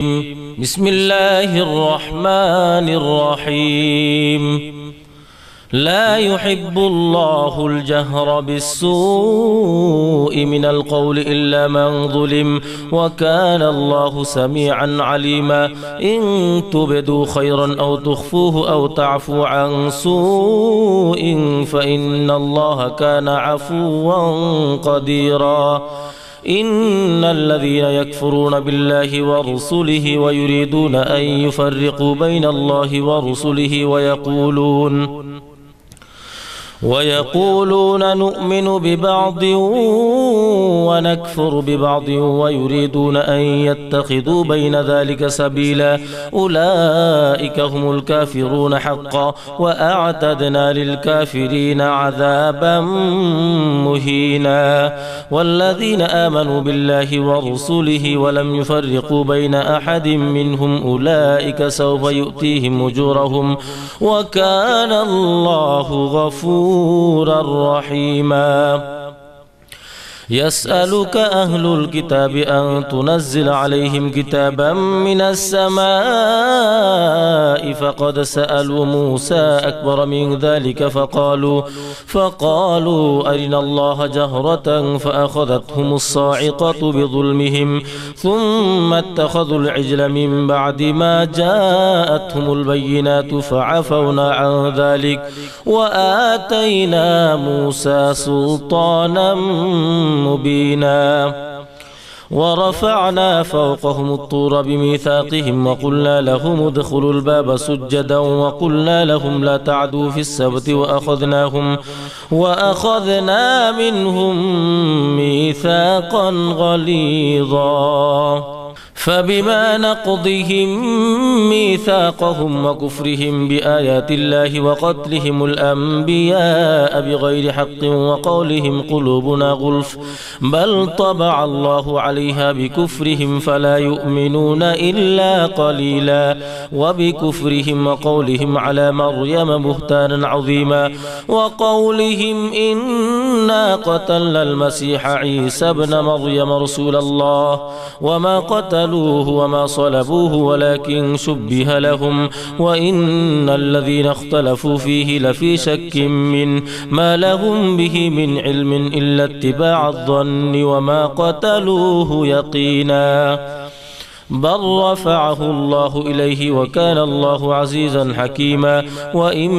بسم الله الرحمن الرحيم لا يحب الله الجهر بالسوء من القول إلا من ظلم وكان الله سميعا عليما إن تبدوا خيرا أو تخفوه أو تعفو عن سوء فإن الله كان عفوا قديرا إن الذين يكفرون بالله ورسله ويريدون أن يفرقوا بين الله ورسله ويقولون نؤمن ببعض ونكفر ببعض ويريدون أن يتخذوا بين ذلك سبيلا أولئك هم الكافرون حقا وأعتدنا للكافرين عذابا مهينا والذين آمنوا بالله ورسله ولم يفرقوا بين أحد منهم أولئك سوف يؤتيهم أجورهم وكان الله غفورا رحيما يسألك أهل الكتاب أن تنزل عليهم كتابا من السماء فقد سألوا موسى أكبر من ذلك فقالوا أرنا الله جهرة فأخذتهم الصاعقة بظلمهم ثم اتخذوا العجل من بعد ما جاءتهم البينات فعفونا عن ذلك وآتينا موسى سلطانا مبينا ورفعنا فوقهم الطور بميثاقهم وقلنا لهم ادخلوا الباب سجدا وقلنا لهم لا تعدوا في السبت وأخذنا منهم ميثاقا غليظا فبما نقضهم ميثاقهم وكفرهم بآيات الله وقتلهم الأنبياء بغير حق وقولهم قلوبنا غلف بل طبع الله عليها بكفرهم فلا يؤمنون إلا قليلا وبكفرهم وقولهم على مريم بهتانا عظيما وقولهم إنا قتلنا المسيح عيسى ابن مريم رسول الله وما قتلوه وما صلبوه ولكن شبه لهم وإن الذين اختلفوا فيه لفي شك منه ما لهم به من علم إلا اتباع الظن وما قتلوه يقينا بل رفعه الله إليه وكان الله عزيزا حكيما وإن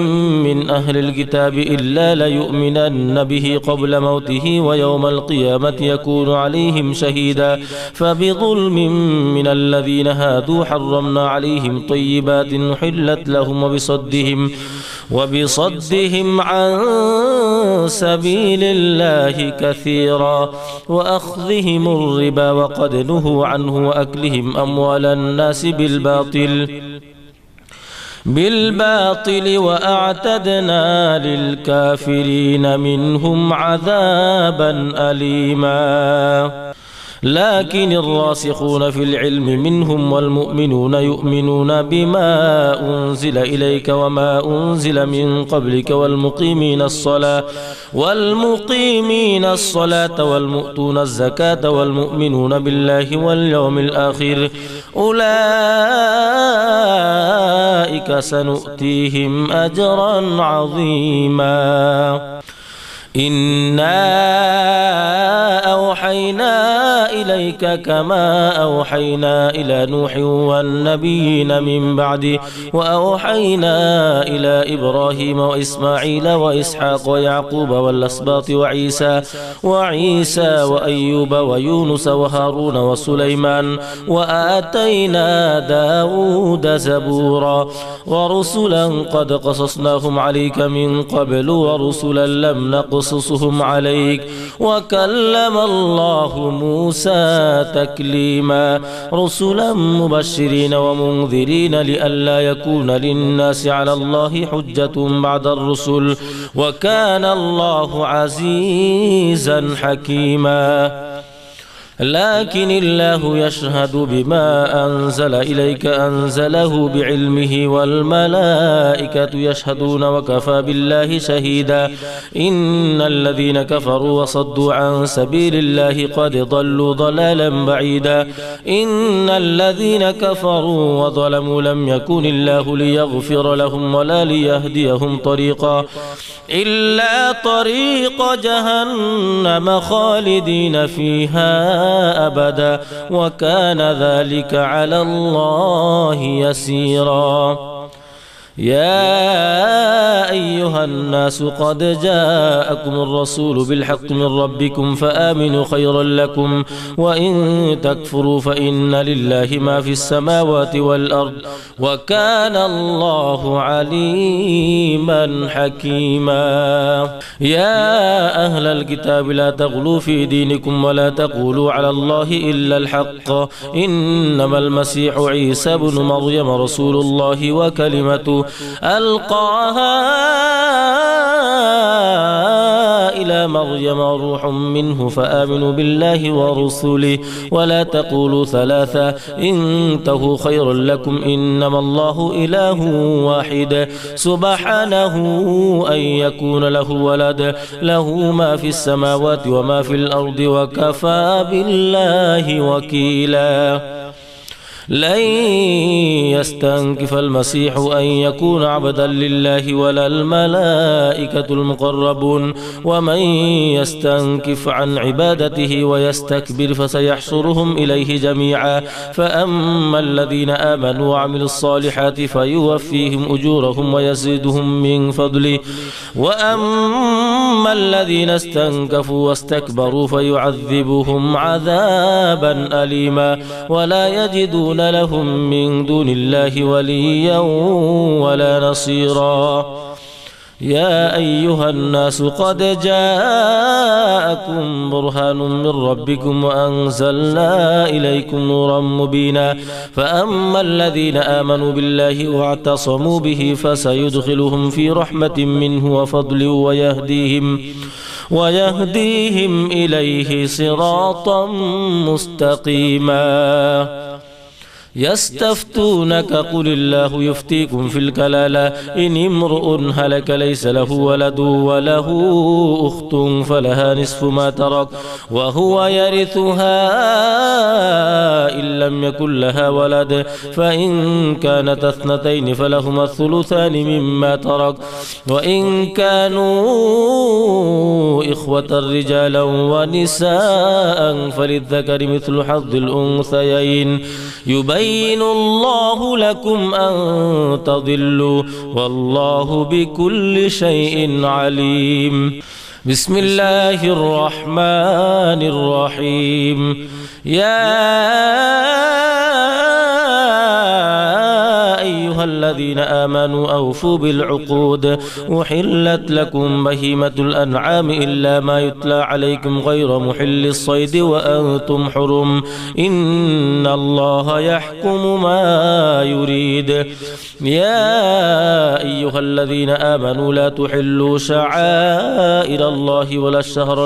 من أهل الكتاب إلا ليؤمنن به قبل موته ويوم القيامة يكون عليهم شهيدا فبظلم من الذين هادوا حرمنا عليهم طيبات حلت لهم وبصدهم عن سبيل الله كثيرا وأخذهم الربا وقد نهوا عنه وأكلهم أموال الناس بالباطل وأعتدنا للكافرين منهم عذابا أليما لكن الراسخون في العلم منهم والمؤمنون يؤمنون بما أنزل إليك وما أنزل من قبلك والمقيمين الصلاة والمؤتون الزكاة والمؤمنون بالله واليوم الآخر أولئك سنؤتيهم أجرا عظيما إنا أوحينا إليك كما أوحينا إلى نوح والنبيين من بعده وأوحينا إلى إبراهيم وإسماعيل وإسحاق ويعقوب والأسباط وعيسى وأيوب ويونس وهارون وسليمان وآتينا داود زبورا ورسلا قد قصصناهم عليك من قبل ورسلا لم نقصصهم عليك وكلم الله موسى تكليما رسلا مبشرين ومنذرين لئلا يكون للناس على الله حجة بعد الرسل وكان الله عزيزا حكيما لكن الله يشهد بما أنزل إليك أنزله بعلمه والملائكة يشهدون وكفى بالله شهيدا إن الذين كفروا وصدوا عن سبيل الله قد ضلوا ضلالا بعيدا إن الذين كفروا وظلموا لم يكن الله ليغفر لهم ولا ليهديهم طريقا إلا طريق جهنم خالدين فيها أبدا وكان ذلك على الله يسيرا يا أيها الناس قد جاءكم الرسول بالحق من ربكم فآمنوا خيرا لكم وإن تكفروا فإن لله ما في السماوات والأرض وكان الله عليما حكيما يا أهل الكتاب لا تغلوا في دينكم ولا تقولوا على الله إلا الحق إنما المسيح عيسى بن مريم رسول الله وكلمته ألقاها إلى مريم روح منه فآمنوا بالله ورسله ولا تقولوا ثلاثة انتهوا خيرا لكم إنما الله إله واحد سبحانه أن يكون له ولد له ما في السماوات وما في الأرض وكفى بالله وكيلا لن يستنكف المسيح أن يكون عبدا لله ولا الملائكة المقربون ومن يستنكف عن عبادته ويستكبر فسيحشرهم إليه جميعا فأما الذين آمنوا وعملوا الصالحات فيوفيهم أجورهم ويزيدهم من فضله وأما الذين استنكفوا واستكبروا فيعذبهم عذابا أليما ولا يجدون لهم من دون الله وليا ولا نصيرا يا أيها الناس قد جاءكم برهان من ربكم وأنزلنا إليكم نورا مبينا فأما الذين آمنوا بالله واعتصموا به فسيدخلهم في رحمة منه وفضل ويهديهم إليه صراطا مستقيما يستفتونك قل الله يفتيكم في الكلالة إن امرؤ هلك ليس له ولد وله أخت فلها نصف ما ترك وهو يرثها إن لم يكن لها ولد فإن كانت اثنتين فلهما الثلثان مما ترك وإن كانوا إخوة رجالا ونساء فللذكر مثل حظ الأنثيين يبين الله لكم أن تضلوا والله بكل شيء عليم بسم الله الرحمن الرحيم يا أيها الذين آمنوا أوفوا بالعقود أحلت لكم بهيمة الأنعام إلا ما يتلى عليكم غير محل الصيد وأنتم حرم إن الله يحكم ما يريد يا أيها الذين آمنوا لا تحلوا شعائر الله ولا الشهر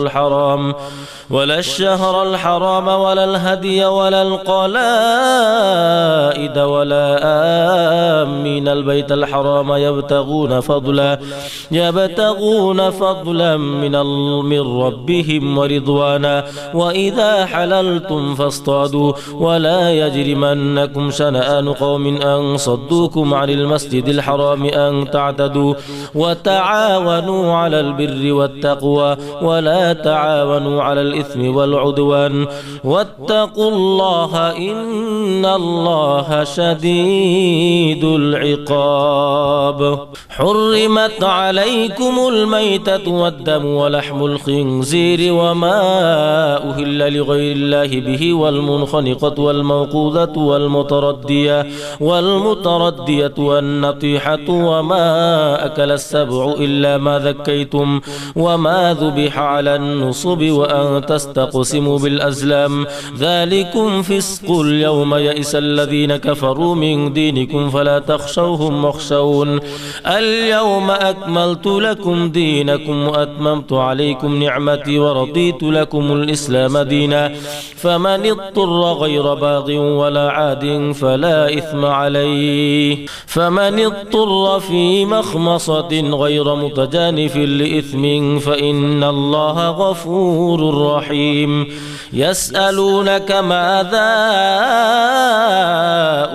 الحرام ولا الهدي ولا القلائد ولا آمين البيت الحرام يبتغون فضلا من ربهم ورضوانا وإذا حللتم فاصطادوا ولا يجرمنكم شنآن قوم أن صدوكم عن المسجد الحرام أن تعتدوا وتعاونوا على البر والتقوى ولا تعاونوا على الإثم والعدوان واتقوا الله إن الله شديد العقاب حرمت عليكم الميتة والدم ولحم الخنزير وما أهل لغير الله به والمنخنقة والموقوذة والمتردية والنطيحة وما أكل السبع إلا ما ذكيتم وما ذبح على النصب وأن تستقسموا بالأزلام ذلكم فسق اليوم يئس الذين كفروا من دينكم فلا تخشوا تخشوهم واخشون اليوم أكملت لكم دينكم وأتممت عليكم نعمتي ورضيت لكم الإسلام دينا فمن اضطر غير باغ ولا عاد فلا إثم عليه فمن اضطر في مخمصة غير متجانف لإثم فإن الله غفور رحيم يسألونك ماذا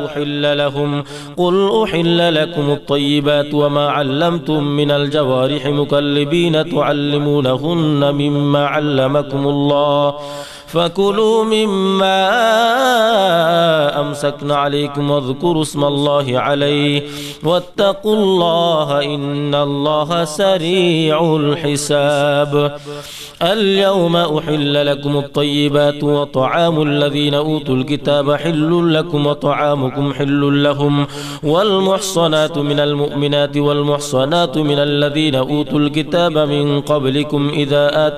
أحل لهم قل أحل لكم الطيبات وما علمتم من الجوارح مكلبين تعلمونهن مما علمكم الله فكلوا مما أمسكن عليكم واذكروا اسم الله عليه واتقوا الله إن الله سريع الحساب اليوم أحل لكم الطيبات وطعام الذين أوتوا الكتاب حل لكم وطعامكم حل لهم والمحصنات من المؤمنات والمحصنات من الذين أوتوا الكتاب من قبلكم إذا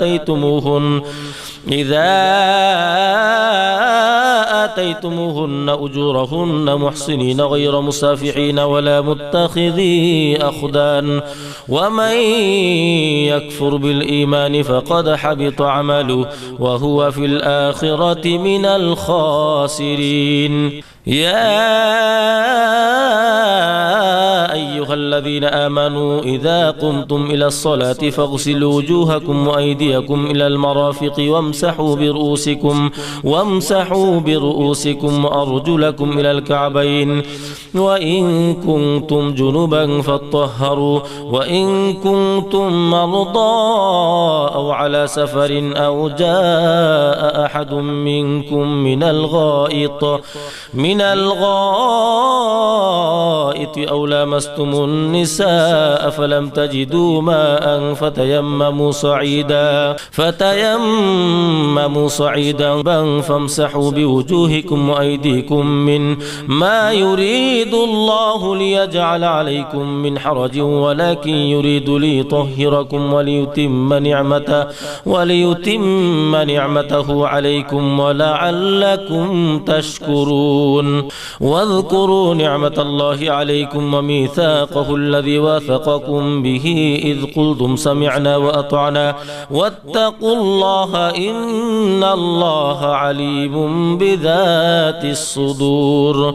آتيتموهن أجورهن محصنين غير مسافحين ولا متخذي أخدان ومن يكفر بالإيمان فقد حبط عمله وهو في الآخرة من الخاسرين يا أيها الذين آمنوا إذا قمتم إلى الصلاة فاغسلوا وجوهكم وأيديكم إلى المرافق وامسحوا برؤوسكم وأرجلكم إلى الكعبين وإن كنتم جنبا فاطهروا وإن كنتم مرضى أو على سفر أو جاء أحد منكم من الغائط أو لامستم النساء فلم تجدوا ماء فتيمموا صعيدا فامسحوا بوجوهكم وأيديكم من ما يريد الله ليجعل عليكم من حرج ولكن يريد ليطهركم وليتم نعمته عليكم ولعلكم تشكرون واذكروا نعمة الله عليكم وميثاقه الذي واثقكم به إذ قلتم سمعنا وأطعنا واتقوا الله إن الله عليم بذات الصدور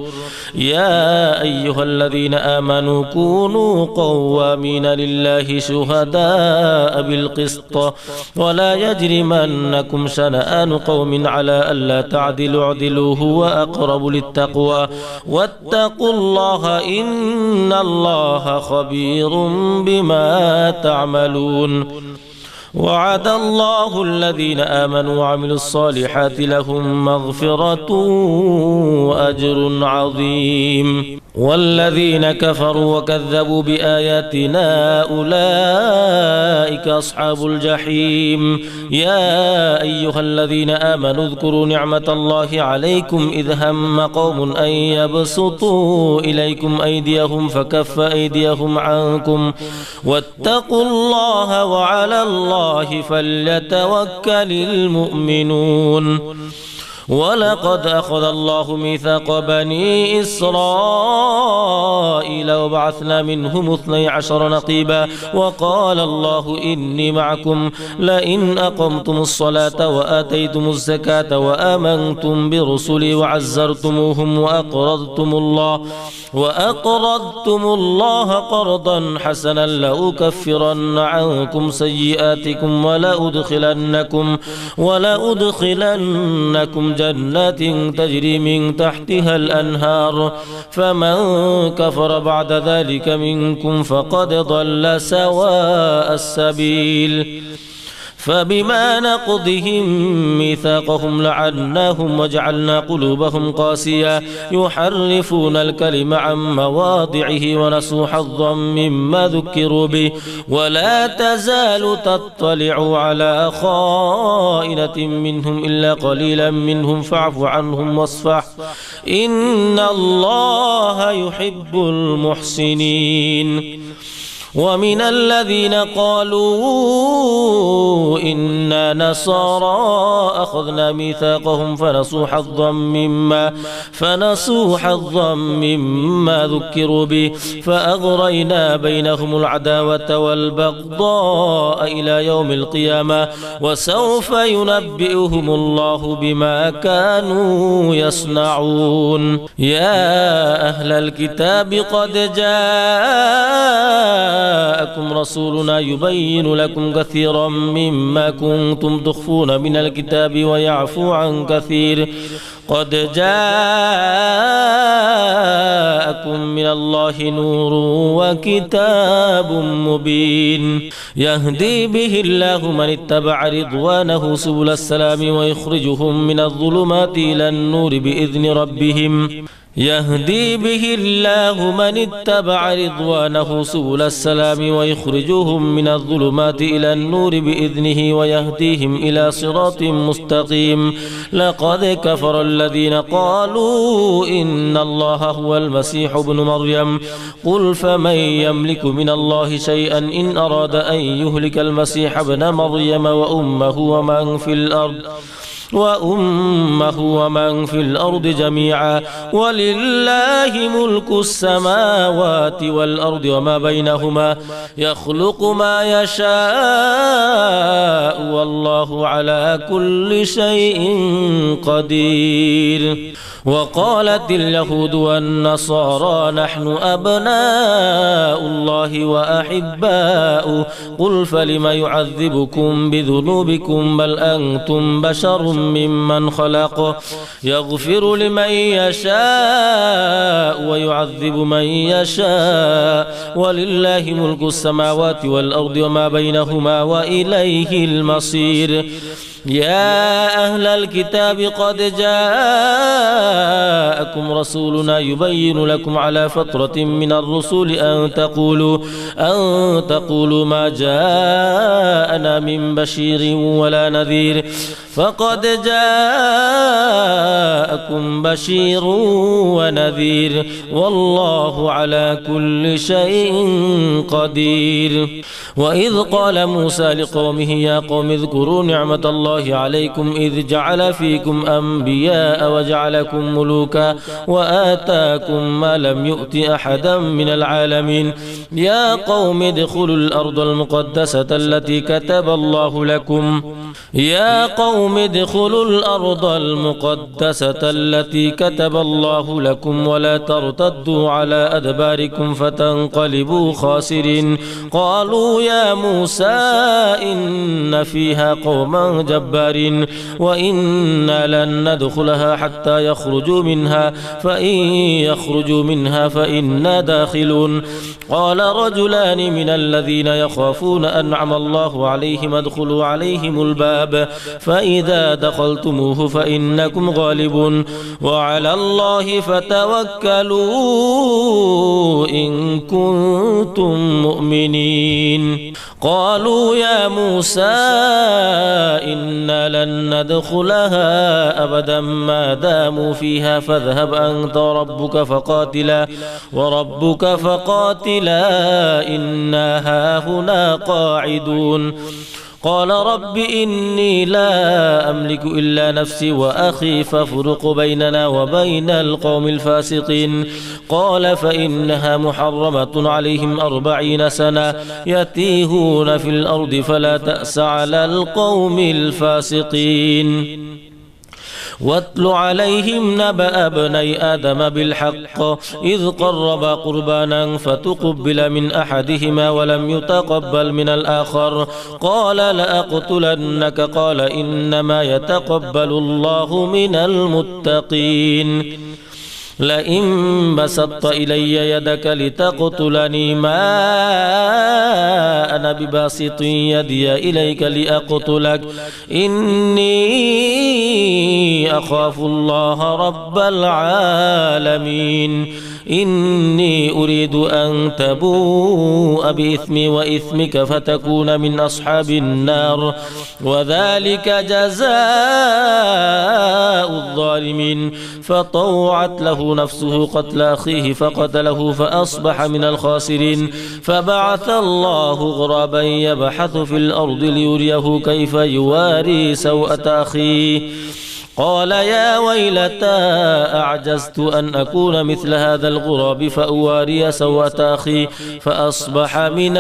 يا أيها الذين آمنوا كونوا قوامين لله شهداء بالقسط ولا يجرمنكم شنآن قوم على ألا تعدلوا اعدلوا هو أقرب للتقوى واتقوا الله إن الله خبير بما تعملون وعد الله الذين آمنوا وعملوا الصالحات لهم مغفرة وأجر عظيم والذين كفروا وكذبوا بآياتنا أولئك أصحاب الجحيم يا أيها الذين آمنوا اذكروا نعمة الله عليكم إذ هم قوم أن يبسطوا إليكم أيديهم فكف أيديهم عنكم واتقوا الله وعلى الله فليتوكل المؤمنون ولقد أخذ الله ميثاق بني إسرائيل وبعثنا منهم 12 نقيبا وقال الله إني معكم لئن أقمتم الصلاة وآتيتم الزكاة وآمنتم برسلي وعزرتموهم وأقرضتم الله قرضا حسنا لأكفرن عنكم سيئاتكم ولأدخلنكم جنات تجري من تحتها الأنهار فمن كفر بعد ذلك منكم فقد ضل سواء السبيل فبما نقضهم ميثاقهم لعناهم وجعلنا قلوبهم قاسية يحرفون الكلم عن مواضعه ونسوا حظا مما ذكروا به ولا تزال تطلع على خائنة منهم إلا قليلا منهم فاعف عنهم واصفح إن الله يحب المحسنين ومن الذين قالوا إنا نصارى أخذنا ميثاقهم فنسوا حظا مما ذكروا به فأغرينا بينهم العداوة والبغضاء إلى يوم القيامة وسوف ينبئهم الله بما كانوا يصنعون. يا أهل الكتاب قد جاءكم رسولنا يبين لكم كثيرا مما كنتم تخفون من الكتاب ويعفو عن كثير. قد جاءكم من الله نور وكتاب مبين يهدي به الله من اتبع رضوانه سبل السلام ويخرجهم من الظلمات إلى النور بإذن ربهم يهدي به الله من اتبع رضوانه سبل السلام ويخرجهم من الظلمات إلى النور بإذنه ويهديهم إلى صراط مستقيم. لقد كفر الذين قالوا إن الله هو المسيح ابن مريم قل فمن يملك من الله شيئا إن أراد أن يهلك المسيح ابن مريم وأمه ومن في الأرض جميعا ولله ملك السماوات والأرض وما بينهما يخلق ما يشاء والله على كل شيء قدير. وقالت اليهود والنصارى نحن أبناء الله وأحباؤه قل فلم يعذبكم بذنوبكم بل أنتم بشر ممن خلق يغفر لمن يشاء ويعذب من يشاء ولله ملك السماوات والأرض وما بينهما وإليه المصير. يا أهل الكتاب قد جاءكم رسولنا يبين لكم على فترة من الرسل أن تقولوا ما جاءنا من بشير ولا نذير فقد جاءكم بشير ونذير والله على كل شيء قدير. وإذ قال موسى لقومه يا قوم اذكروا نعمة الله عليكم إذ جعل فيكم أنبياء وجعلكم ملوكا وآتاكم ما لم يؤت أحدا من العالمين. يا قوم ادخلوا الأرض المقدسة التي كتب الله لكم ولا ترتدوا على أدباركم فتنقلبوا خاسرين. قالوا يا موسى إن فيها قوما جبارين وإنا لن ندخلها حتى يخرجوا منها فإن يخرجوا منها فإنا داخلون. قال رجلان من الذين يخافون أنعم الله عليهم ادخلوا عليهم الباب فإذا دخلتموه فإنكم غالبون وعلى الله فتوكلوا إن كنتم مؤمنين. قالوا يا موسى إنا لن ندخلها أبدا ما داموا فيها فاذهب أنت وربك فقاتلا إنا هاهنا قاعدون. قال رب إني لا أملك إلا نفسي وأخي فافرق بيننا وبين القوم الفاسقين. قال فإنها محرمة عليهم 40 سنة يتيهون في الأرض فلا تأس على القوم الفاسقين. واتل عليهم نبأ ابني آدم بالحق إذ قربا قربانا فتقبل من أحدهما ولم يتقبل من الآخر قال لأقتلنك قال إنما يتقبل الله من المتقين. لئن بسطت إلي يدك لتقتلني ما أنا بباسط يدي إليك لأقتلك إني أخاف الله رب العالمين. إني أريد أن تبوء بإثمي وإثمك فتكون من أصحاب النار وذلك جزاء الظالمين. فطوعت له نفسه قتل أخيه فقتله فأصبح من الخاسرين. فبعث الله غرابا يبحث في الأرض ليريه كيف يواري سوءة أخيه قال يا ويلتى أعجزت أن أكون مثل هذا الغراب فأواري سوءة أخي فأصبح من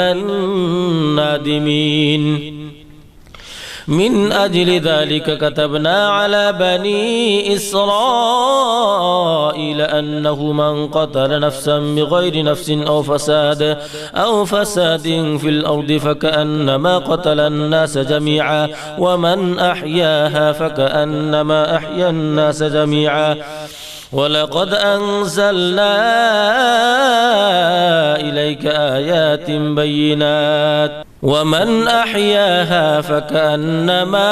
النادمين. من أجل ذلك كتبنا على بني إسرائيل أنه من قتل نفسا بغير نفس أو فساد في الأرض فكأنما قتل الناس جميعا ومن أحياها فكأنما أحيا الناس جميعا. ولقد أنزلنا إليك آيات بينات ومن أحياها فكأنما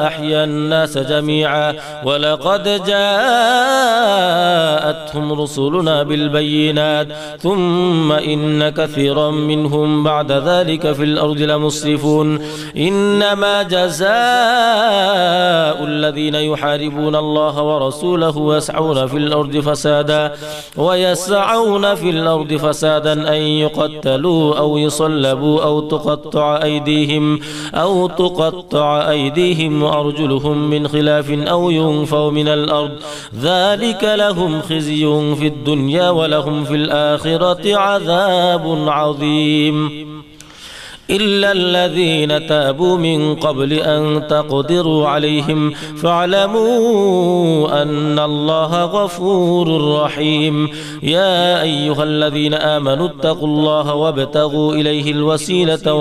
أحيا الناس جميعا. ولقد جاءتهم رسلنا بالبينات ثم إن كثيرا منهم بعد ذلك في الأرض لمسرفون. إنما جزاء الذين يحاربون الله ورسوله ويسعون في الأرض فسادا أن يقتلوا أو يصلبوا أو تقطع أيديهم وأرجلهم من خلاف أو ينفوا من الأرض ذلك لهم خزي في الدنيا ولهم في الآخرة عذاب عظيم. إلا الذين تابوا من قبل أن تقدروا عليهم فاعلموا أن الله غفور رحيم. يا أيها الذين آمنوا اتقوا الله وابتغوا إليه الوسيلة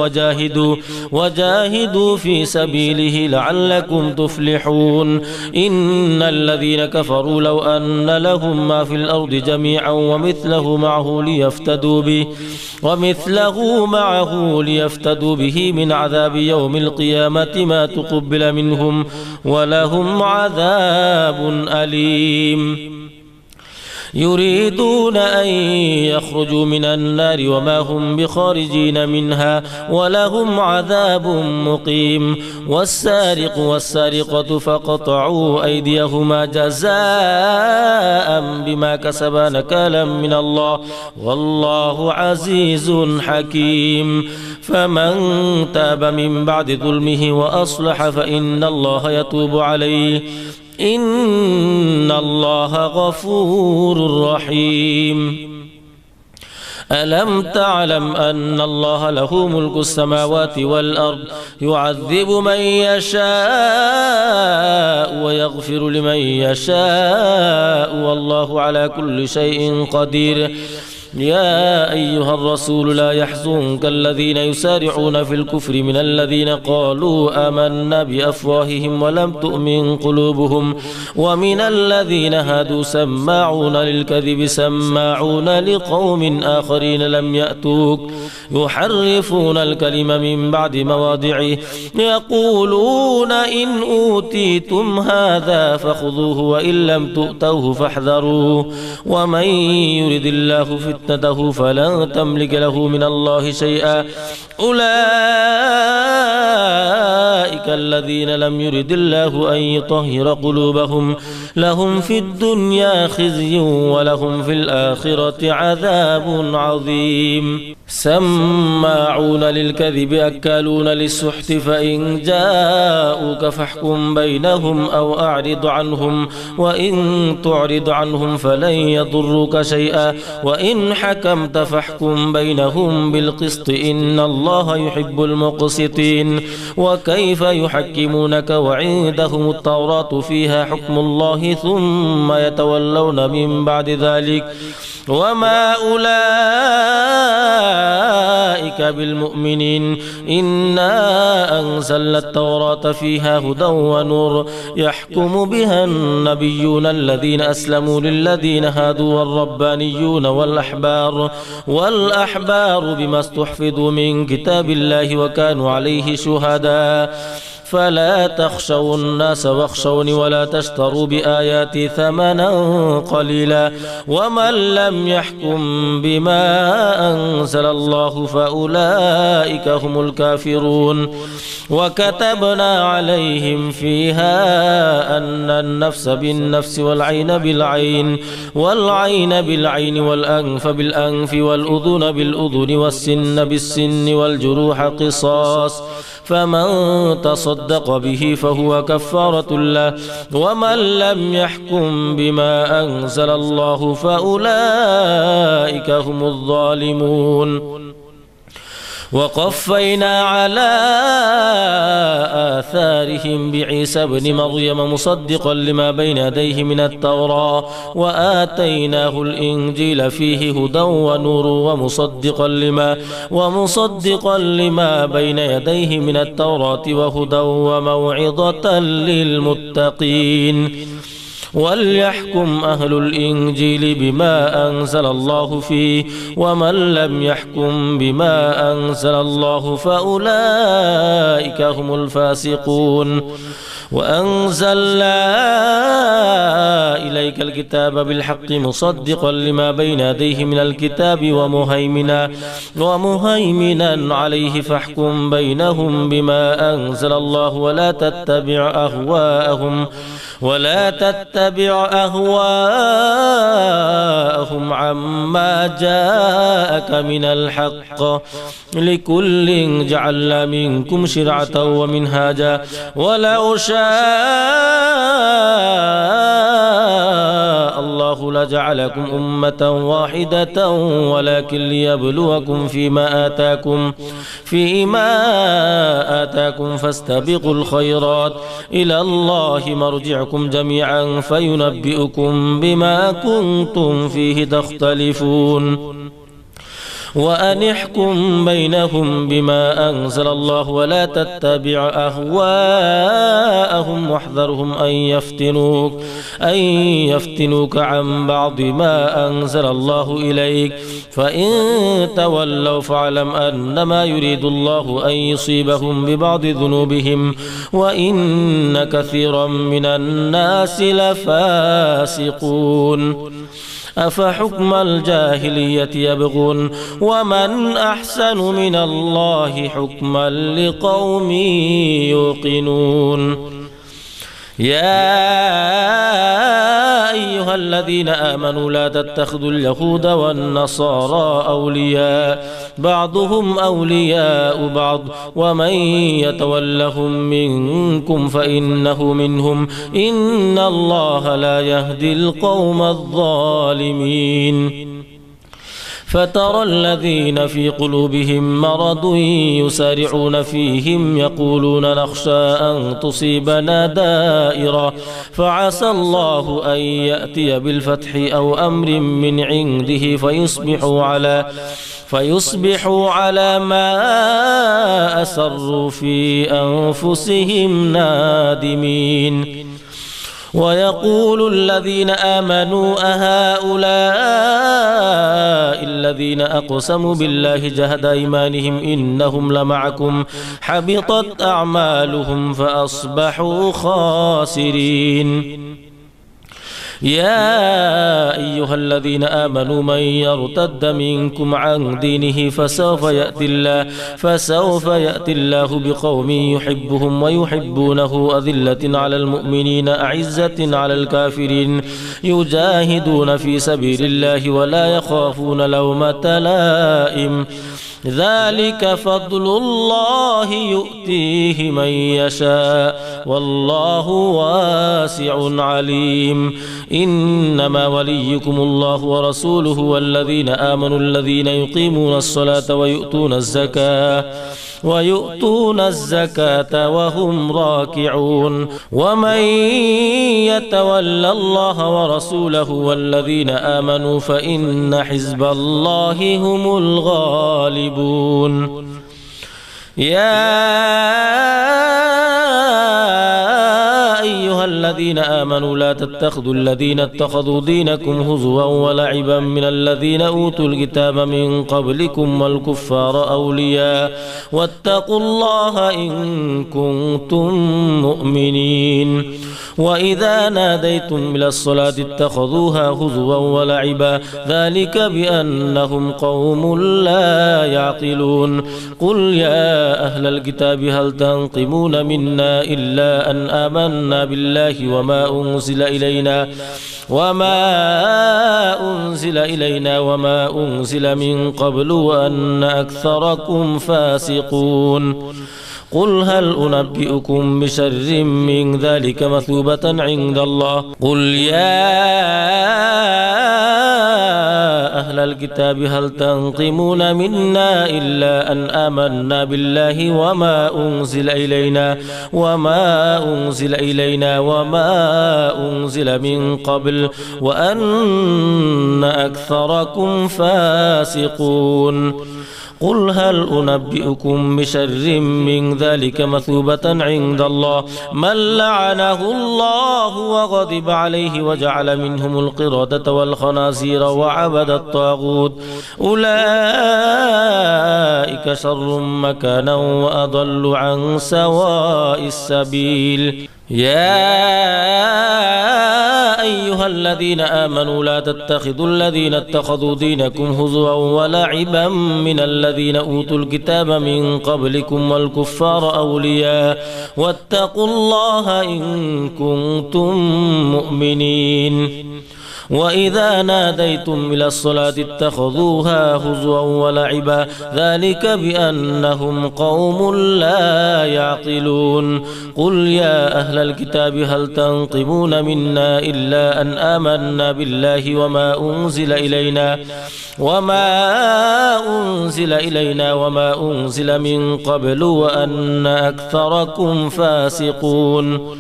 وجاهدوا في سبيله لعلكم تفلحون. إن الذين كفروا لو أن لهم ما في الأرض جميعا ومثله معه ليفتدوا به من عذاب يوم القيامة ما تقبل منهم ولهم عذاب أليم. يريدون أن يخرجوا من النار وما هم بخارجين منها ولهم عذاب مقيم. والسارق والسارقة فقطعوا أيديهما جزاء بما كسبا نكالا من الله والله عزيز حكيم. فمن تاب من بعد ظلمه وأصلح فإن الله يتوب عليه إن الله غفور رحيم. ألم تعلم أن الله له ملك السماوات والأرض يعذب من يشاء ويغفر لمن يشاء والله على كل شيء قدير. يا أيها الرسول لا يحزنك الذين يسارعون في الكفر من الذين قالوا آمنا بأفواههم ولم تؤمن قلوبهم ومن الذين هادوا سماعون للكذب سماعون لقوم آخرين لم يأتوك يحرفون الكلم من بعد مواضعه يقولون إن أوتيتم هذا فخذوه وإن لم تؤتوه فاحذروه ومن يرد الله فتنته فلن تملك له من الله شيئا. أولئك الذين لم يرد الله أن يطهر قلوبهم لهم في الدنيا خزي ولهم في الآخرة عذاب عظيم. سماعون للكذب أكالون للسحت فإن جاءوك فاحكم بينهم أو أعرض عنهم وإن تعرض عنهم فلن يضروك شيئا وإن حكمت فاحكم بينهم بالقسط إن الله يحب المقسطين. وكيف يحكمونك وعندهم التوراة فيها حكم الله ثم يتولون من بعد ذلك وما أولئك بالمؤمنين. إنا أنزلنا التوراة فيها هدى ونور يحكم بها النبيون الذين أسلموا للذين هادوا والربانيون والأحبار بما استحفظوا من كتاب الله وكانوا عليه شهداء فلا تخشوا الناس واخشوني ولا تشتروا بآياتي ثمنا قليلا ومن لم يحكم بما أنزل الله فأولئك هم الكافرون وكتبنا عليهم فيها أن النفس بالنفس والعين بالعين والأنف بالأنف والأذن بالأذن والسن بالسن والجروح قصاص فمن تصدق به فهو كفارة له ومن لم يحكم بما أنزل الله فأولئك هم الظالمون وقفينا على آثارهم بعيسى بن مريم مصدقا لما بين يديه من التوراة وآتيناه الإنجيل فيه هدى ونور ومصدقا لما بين يديه من التوراة وهدى وموعظة للمتقين وليحكم أهل الإنجيل بما أنزل الله فيه ومن لم يحكم بما أنزل الله فأولئك هم الفاسقون وأنزلنا إليك الكتاب بالحق مصدقا لما بين يديه من الكتاب ومهيمنا عليه فاحكم بينهم بما أنزل الله ولا تتبع أهواءهم عما جاءك من الحق لكل جعلنا منكم شرعة ومنهاجا ولو شاء الله لجعلكم أمة واحدة ولكن ليبلوكم فيما آتاكم فاستبقوا الخيرات إلى الله مرجعكم جميعا فينبئكم بما كنتم فيه تختلفون وأن احكم بينهم بما أنزل الله ولا تتبع أهواءهم واحذرهم أن يفتنوك عن بعض ما أنزل الله إليك فإن تولوا فاعلم أنما يريد الله أن يصيبهم ببعض ذنوبهم وإن كثيرا من الناس لفاسقون أفحكم الجاهلية يبغون ومن أحسن من الله حكما لقوم يوقنون يا أيها الذين آمنوا لا تتخذوا اليهود والنصارى أولياء بعضهم أولياء بعض ومن يتولهم منكم فإنه منهم إن الله لا يهدي القوم الظالمين فترى الذين في قلوبهم مرض يسارعون فيهم يقولون نخشى أن تصيبنا دائرة فعسى الله أن يأتي بالفتح أو أمر من عنده فيصبحوا على ما أسروا في أنفسهم نادمين ويقول الذين آمنوا أهؤلاء الذين أقسموا بالله جهد أيمانهم إنهم لمعكم حبطت أعمالهم فأصبحوا خاسرين يا أيها الذين آمنوا من يرتد منكم عن دينه فسوف يأتي الله بقوم يحبهم ويحبونه أذلة على المؤمنين أعزة على الكافرين يجاهدون في سبيل الله ولا يخافون لومة لائم ذلك فضل الله يؤتيه من يشاء والله واسع عليم إنما وليكم الله ورسوله والذين آمنوا الذين يقيمون الصلاة ويؤتون الزكاة وهم راكعون ومن يتول الله ورسوله والذين آمنوا فإن حزب الله هم الغالبون يا أيها أيها الذين آمنوا لا تتخذوا الذين اتخذوا دينكم هزوا ولعبا من الذين أوتوا الكتاب من قبلكم والكفار أولياء واتقوا الله إن كنتم مؤمنين وإذا ناديتم إلى الصلاة اتخذوها هزوا ولعبا ذلك بأنهم قوم لا يعقلون قل يا أهل الكتاب هل تنقمون منا إلا أن آمنا بالله وما أنزل من قبل وأن أكثركم فاسقون قل هل أنبئكم بشر من ذلك مثوبة عند الله قل يا أهل الكتاب هل تنقمون منا إلا أن آمنا بالله وما أنزل إلينا وما أنزل من قبل وأن أكثركم فاسقون قل هل أنبئكم بشر من ذلك مثوبة عند الله من لعنه الله وغضب عليه وجعل منهم القردة والخنازير وعبد الطاغوت أولئك شر مكانا وأضل عن سواء السبيل يا أيها الذين آمنوا لا تتخذوا الذين اتخذوا دينكم هزوا ولعبا من الذين أوتوا الكتاب من قبلكم والكفار أولياء واتقوا الله إن كنتم مؤمنين وإذا ناديتم إلى الصلاة اتخذوها هزوا ولعبا ذلك بأنهم قوم لا يعقلون قل يا أهل الكتاب هل تنقمون منا إلا أن آمنا بالله وما أنزل إلينا وما أنزل من قبل وأن أكثركم فاسقون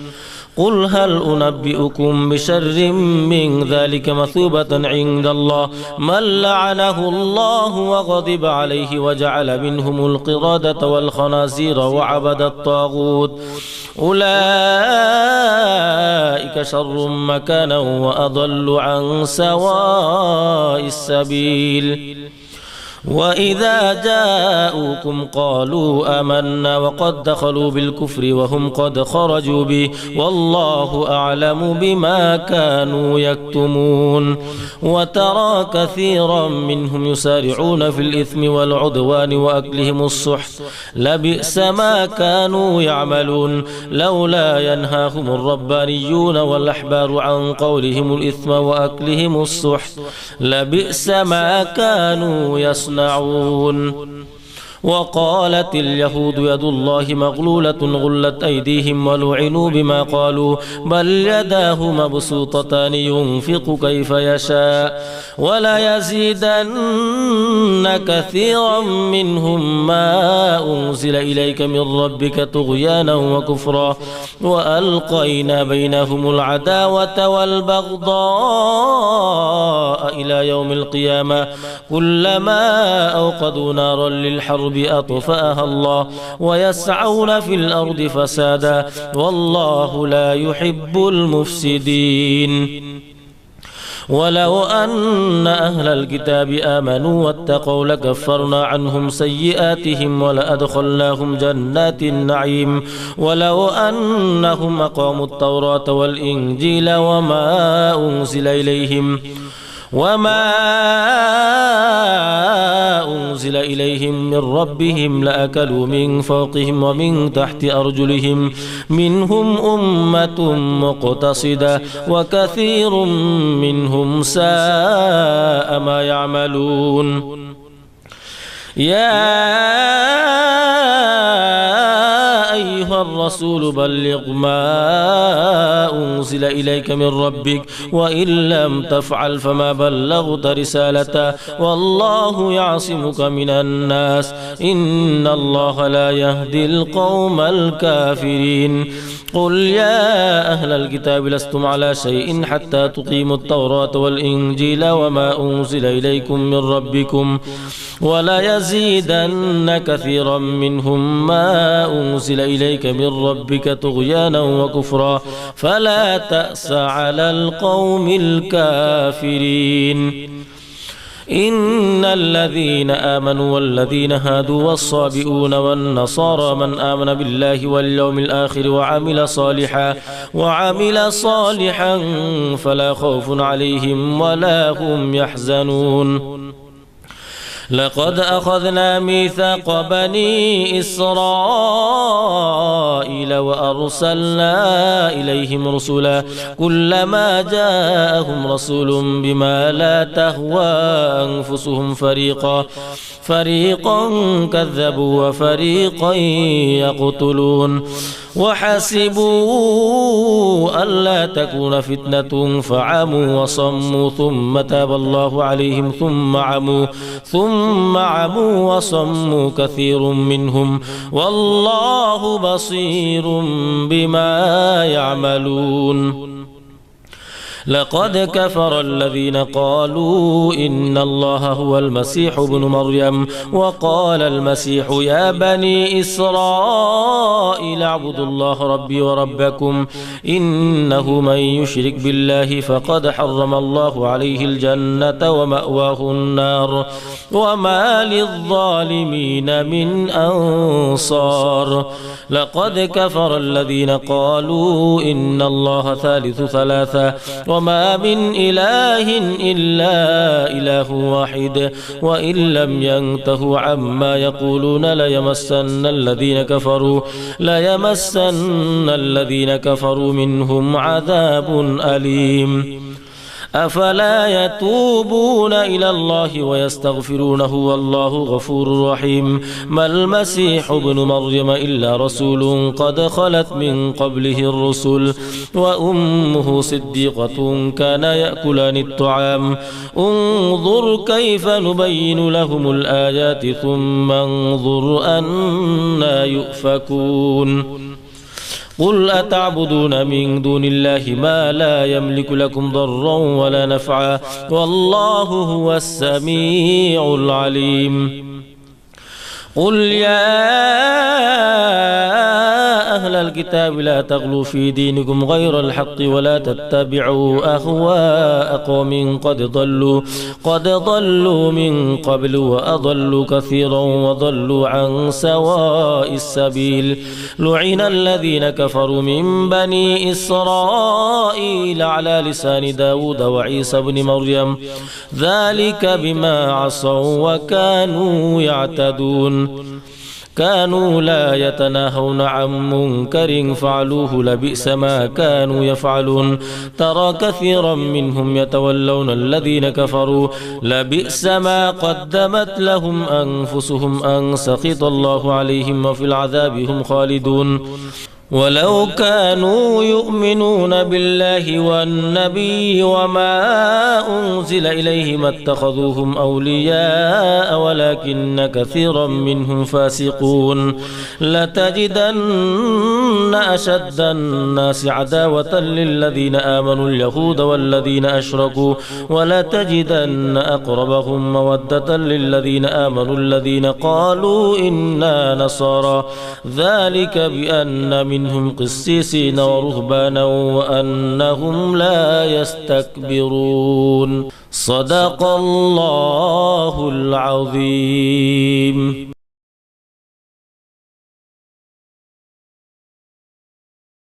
قل هل أنبئكم بشر من ذلك مثوبة عند الله من لعنه الله وغضب عليه وجعل منهم القردة والخنازير وعبد الطاغوت أولئك شر مكانا وأضل عن سواء السبيل وإذا جاءوكم قالوا آمنا وقد دخلوا بالكفر وهم قد خرجوا به والله أعلم بما كانوا يكتمون وترى كثيرا منهم يسارعون في الإثم والعدوان وأكلهم السحت لبئس ما كانوا يعملون لولا ينهاهم الربانيون والأحبار عن قولهم الإثم وأكلهم السحت لبئس ما كانوا يصنعون وقالت اليهود يد الله مغلولة غلت أيديهم ولعنوا بما قالوا بل يداه مبسوطتان ينفق كيف يشاء ولا يزيدن كثيرا منهم ما أنزل إليك من ربك طغيانا وكفرا وألقينا بينهم العداوة والبغضاء إلى يوم القيامة كلما أوقدوا نارا للحرب أطفأها الله ويسعون في الأرض فسادا والله لا يحب المفسدين ولو أن أهل الكتاب آمنوا واتقوا لكفرنا عنهم سيئاتهم ولأدخلناهم جنات النعيم ولو أنهم أقاموا التوراة والإنجيل وما أنزل إليهم من ربهم لأكلوا من فوقهم ومن تحت أرجلهم منهم أمة مقتصدة وكثير منهم ساء ما يعملون يا أيها الرسول بلغ ما أنزل إليك من ربك وإن لم تفعل فما بلغت رسالته والله يعصمك من الناس إن الله لا يهدي القوم الكافرين قل يا أهل الكتاب لستم على شيء حتى تقيموا التوراة والإنجيل وما أنزل إليكم من ربكم ولا يزيدن كثيرا منهم ما أنزل إليك من ربك طغيانا وكفرا فلا تأس على القوم الكافرين. إن الذين آمنوا والذين هادوا والصابئون والنصارى من آمن بالله واليوم الآخر وعمل صالحا فلا خوف عليهم ولا هم يحزنون. لقد أخذنا ميثاق بني إسرائيل وأرسلنا إليهم رسلا كلما جاءهم رسول بما لا تهوى أنفسهم فريقا كذبوا وفريقا يقتلون وحسبوا ألا تكون فتنة فعموا وصموا ثم تاب الله عليهم ثم عموا وصموا كثير منهم والله بصير بما يعملون. لقد كفر الذين قالوا إن الله هو المسيح ابن مريم وقال المسيح يا بني إسرائيل اعبدوا الله ربي وربكم إنه من يشرك بالله فقد حرم الله عليه الجنة ومأواه النار وما للظالمين من أنصار. لقد كفر الذين قالوا إن الله ثالث ثلاثة وما من إله إلا إله واحد وإن لم ينتهوا عما يقولون ليمسن الذين كفروا منهم عذاب أليم. أفلا يتوبون إلى الله ويستغفرونه والله غفور رحيم. ما المسيح ابن مريم إلا رسول قد خلت من قبله الرسل وأمه صديقة كان يأكلان الطعام انظر كيف نبين لهم الآيات ثم انظر أنا يؤفكون. قل أتعبدون من دون الله ما لا يملك لكم ضرا ولا نفعا والله هو السميع العليم. قل يا أهل الكتاب لا تغلوا في دينكم غير الحق ولا تتبعوا أهواء قوم قد ضلوا من قبل وأضلوا كثيرا وضلوا عن سواء السبيل. لعن الذين كفروا من بني إسرائيل على لسان داود وعيسى بن مريم ذلك بما عصوا وكانوا يعتدون. كانوا لا يتناهون عن منكر فعلوه لبئس ما كانوا يفعلون. ترى كثيرا منهم يتولون الذين كفروا لبئس ما قدمت لهم أنفسهم أن سخط الله عليهم وفي العذاب هم خالدون. ولو كانوا يؤمنون بالله والنبي وما أنزل إليه ما اتخذوهم أولياء ولكن كثيرا منهم فاسقون. لتجدن أشد الناس عداوة للذين آمنوا اليهود والذين أشركوا ولتجدن أقربهم مودة للذين آمنوا الذين قالوا إنا نصارى ذلك بأن منهم قسيسين ورهبانا وأنهم لا يستكبرون. صدق الله العظيم.